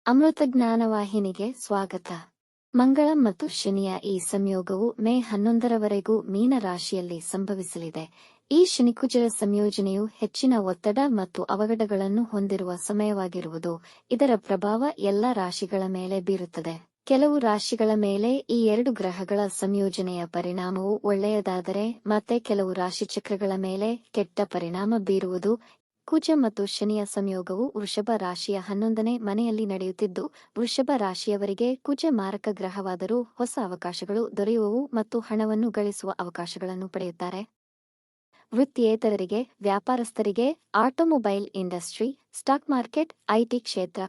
ಅಮೃತ ಜ್ಞಾನ ವಾಹಿನಿಗೆ ಸ್ವಾಗತ. ಮಂಗಳ ಮತ್ತು ಶನಿಯ ಈ ಸಂಯೋಗವು ಮೇ 11ರವರೆಗೂ ಮೀನ ರಾಶಿಯಲ್ಲಿ ಸಂಭವಿಸಲಿದೆ. ಈ ಶನಿಕುಜರ ಸಂಯೋಜನೆಯು ಹೆಚ್ಚಿನ ಒತ್ತಡ ಮತ್ತು ಅವಘಡಗಳನ್ನು ಹೊಂದಿರುವ ಸಮಯವಾಗಿರುವುದು. ಇದರ ಪ್ರಭಾವ ಎಲ್ಲಾ ರಾಶಿಗಳ ಮೇಲೆ ಬೀರುತ್ತದೆ. ಕೆಲವು ರಾಶಿಗಳ ಮೇಲೆ ಈ ಎರಡು ಗ್ರಹಗಳ ಸಂಯೋಜನೆಯ ಪರಿಣಾಮವು ಒಳ್ಳೆಯದಾದರೆ ಮತ್ತೆ ಕೆಲವು ರಾಶಿಚಕ್ರಗಳ ಮೇಲೆ ಕೆಟ್ಟ ಪರಿಣಾಮ ಬೀರುವುದು. ಕುಜ ಮತ್ತು ಶನಿಯ ಸಂಯೋಗವು ವೃಷಭ ರಾಶಿಯ 11ನೇ ಮನೆಯಲ್ಲಿ ನಡೆಯುತ್ತಿದ್ದು, ವೃಷಭ ರಾಶಿಯವರಿಗೆ ಕುಜ ಮಾರಕ ಗ್ರಹವಾದರೂ ಹೊಸ ಅವಕಾಶಗಳು ದೊರೆಯುವವು ಮತ್ತು ಹಣವನ್ನು ಗಳಿಸುವ ಅವಕಾಶಗಳನ್ನು ಪಡೆಯುತ್ತಾರೆ. ವೃತ್ತಿಯೇತರರಿಗೆ, ವ್ಯಾಪಾರಸ್ಥರಿಗೆ, automobile industry, stock market, IT ಕ್ಷೇತ್ರ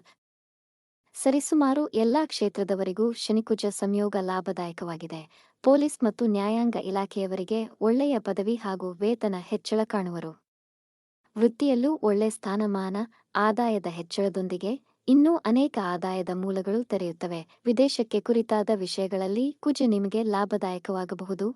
ಸರಿಸುಮಾರು ಎಲ್ಲಾ ಕ್ಷೇತ್ರದವರಿಗೂ ಶನಿಕುಜ ಸಂಯೋಗ ಲಾಭದಾಯಕವಾಗಿದೆ. ಪೊಲೀಸ್ ಮತ್ತು ನ್ಯಾಯಾಂಗ ಇಲಾಖೆಯವರಿಗೆ ಒಳ್ಳೆಯ ಪದವಿ ಹಾಗೂ ವೇತನ ಹೆಚ್ಚಳ ಕಾಣುವರು. ವೃತ್ತಿಯಲ್ಲೂ ಒಳ್ಳೆ ಸ್ಥಾನಮಾನ, ಆದಾಯದ ಹೆಚ್ಚಳದೊಂದಿಗೆ ಇನ್ನೂ ಅನೇಕ ಆದಾಯದ ಮೂಲಗಳು ತೆರೆಯುತ್ತವೆ. ವಿದೇಶಕ್ಕೆ ಕುರಿತಾದ ವಿಷಯಗಳಲ್ಲಿ ಕುಜ ನಿಮಗೆ ಲಾಭದಾಯಕವಾಗಬಹುದು.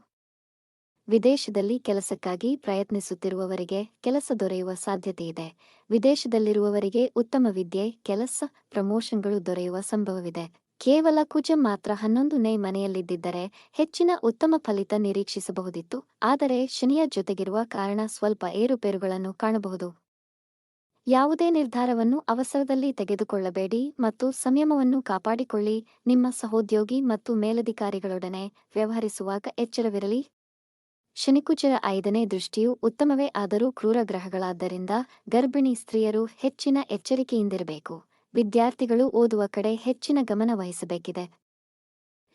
ವಿದೇಶದಲ್ಲಿ ಕೆಲಸಕ್ಕಾಗಿ ಪ್ರಯತ್ನಿಸುತ್ತಿರುವವರಿಗೆ ಕೆಲಸ ದೊರೆಯುವ ಸಾಧ್ಯತೆಯಿದೆ. ವಿದೇಶದಲ್ಲಿರುವವರಿಗೆ ಉತ್ತಮ ವಿದ್ಯೆ, ಕೆಲಸ, ಪ್ರಮೋಷನ್ಗಳು ದೊರೆಯುವ ಸಂಭವವಿದೆ. ಕೇವಲ ಕುಜ ಮಾತ್ರ 11ನೇ ಮನೆಯಲ್ಲಿದ್ದಿದ್ದರೆ ಹೆಚ್ಚಿನ ಉತ್ತಮ ಫಲಿತ ನಿರೀಕ್ಷಿಸಬಹುದಿತ್ತು. ಆದರೆ ಶನಿಯ ಜೊತೆಗಿರುವ ಕಾರಣ ಸ್ವಲ್ಪ ಏರುಪೇರುಗಳನ್ನು ಕಾಣಬಹುದು. ಯಾವುದೇ ನಿರ್ಧಾರವನ್ನು ಅವಸರದಲ್ಲಿ ತೆಗೆದುಕೊಳ್ಳಬೇಡಿ ಮತ್ತು ಸಂಯಮವನ್ನು ಕಾಪಾಡಿಕೊಳ್ಳಿ. ನಿಮ್ಮ ಸಹೋದ್ಯೋಗಿ ಮತ್ತು ಮೇಲಧಿಕಾರಿಗಳೊಡನೆ ವ್ಯವಹರಿಸುವಾಗ ಎಚ್ಚರವಿರಲಿ. ಶನಿಕುಜರ 5ನೇ ದೃಷ್ಟಿಯು ಉತ್ತಮವೇ ಆದರೂ ಕ್ರೂರ ಗ್ರಹಗಳಾದ್ದರಿಂದ ಗರ್ಭಿಣಿ ಸ್ತ್ರೀಯರು ಹೆಚ್ಚಿನ ಎಚ್ಚರಿಕೆಯಿಂದಿರಬೇಕು. ವಿದ್ಯಾರ್ಥಿಗಳು ಓದುವ ಕಡೆ ಹೆಚ್ಚಿನ ಗಮನ ವಹಿಸಬೇಕಿದೆ.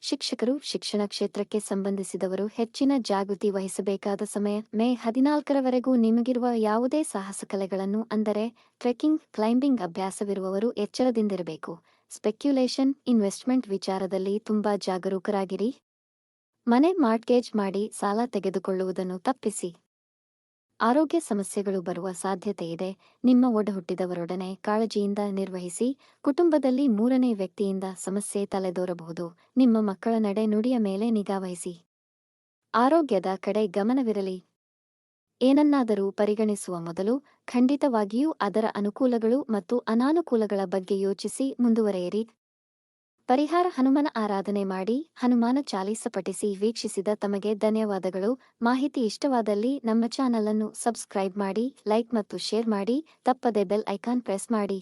ಶಿಕ್ಷಕರು, ಶಿಕ್ಷಣ ಕ್ಷೇತ್ರಕ್ಕೆ ಸಂಬಂಧಿಸಿದವರು ಹೆಚ್ಚಿನ ಜಾಗೃತಿ ವಹಿಸಬೇಕಾದ ಸಮಯ. ಮೇ 14ರವರೆಗೂ ನಿಮಗಿರುವ ಯಾವುದೇ ಸಾಹಸ ಕಲೆಗಳನ್ನು ಅಂದರೆ ಟ್ರೆಕ್ಕಿಂಗ್, ಕ್ಲೈಂಬಿಂಗ್ ಅಭ್ಯಾಸವಿರುವವರು ಎಚ್ಚರದಿಂದಿರಬೇಕು. ಸ್ಪೆಕ್ಯುಲೇಷನ್, ಇನ್ವೆಸ್ಟ್ಮೆಂಟ್ ವಿಚಾರದಲ್ಲಿ ತುಂಬಾ ಜಾಗರೂಕರಾಗಿರಿ. ಮನೆ ಮಾರ್ಟ್ಗೇಜ್ ಮಾಡಿ ಸಾಲ ತೆಗೆದುಕೊಳ್ಳುವುದನ್ನು ತಪ್ಪಿಸಿ. ಆರೋಗ್ಯ ಸಮಸ್ಯೆಗಳು ಬರುವ ಸಾಧ್ಯತೆಯಿದೆ. ನಿಮ್ಮ ಒಡಹುಟ್ಟಿದವರೊಡನೆ ಕಾಳಜಿಯಿಂದ ನಿರ್ವಹಿಸಿ. ಕುಟುಂಬದಲ್ಲಿ 3ನೇ ವ್ಯಕ್ತಿಯಿಂದ ಸಮಸ್ಯೆ ತಲೆದೋರಬಹುದು. ನಿಮ್ಮ ಮಕ್ಕಳ ನಡೆ ನುಡಿಯ ಮೇಲೆ ನಿಗಾವಹಿಸಿ. ಆರೋಗ್ಯದ ಕಡೆ ಗಮನವಿರಲಿ. ಏನನ್ನಾದರೂ ಪರಿಗಣಿಸುವ ಮೊದಲು ಖಂಡಿತವಾಗಿಯೂ ಅದರ ಅನುಕೂಲಗಳು ಮತ್ತು ಅನಾನುಕೂಲಗಳ ಬಗ್ಗೆ ಯೋಚಿಸಿ ಮುಂದುವರೆಯಿರಿ. ಪರಿಹಾರ: ಹನುಮನ ಆರಾಧನೆ ಮಾಡಿ, ಹನುಮಾನ ಚಾಲೀಸ ಪಠಿಸಿ. ವೀಕ್ಷಿಸಿದ ತಮಗೆ ಧನ್ಯವಾದಗಳು. ಮಾಹಿತಿ ಇಷ್ಟವಾದಲ್ಲಿ ನಮ್ಮ ಚಾನಲ್ ಅನ್ನು ಸಬ್ಸ್ಕ್ರೈಬ್ ಮಾಡಿ, ಲೈಕ್ ಮತ್ತು ಶೇರ್ ಮಾಡಿ. ತಪ್ಪದೆ ಬೆಲ್ ಐಕಾನ್ ಪ್ರೆಸ್ ಮಾಡಿ.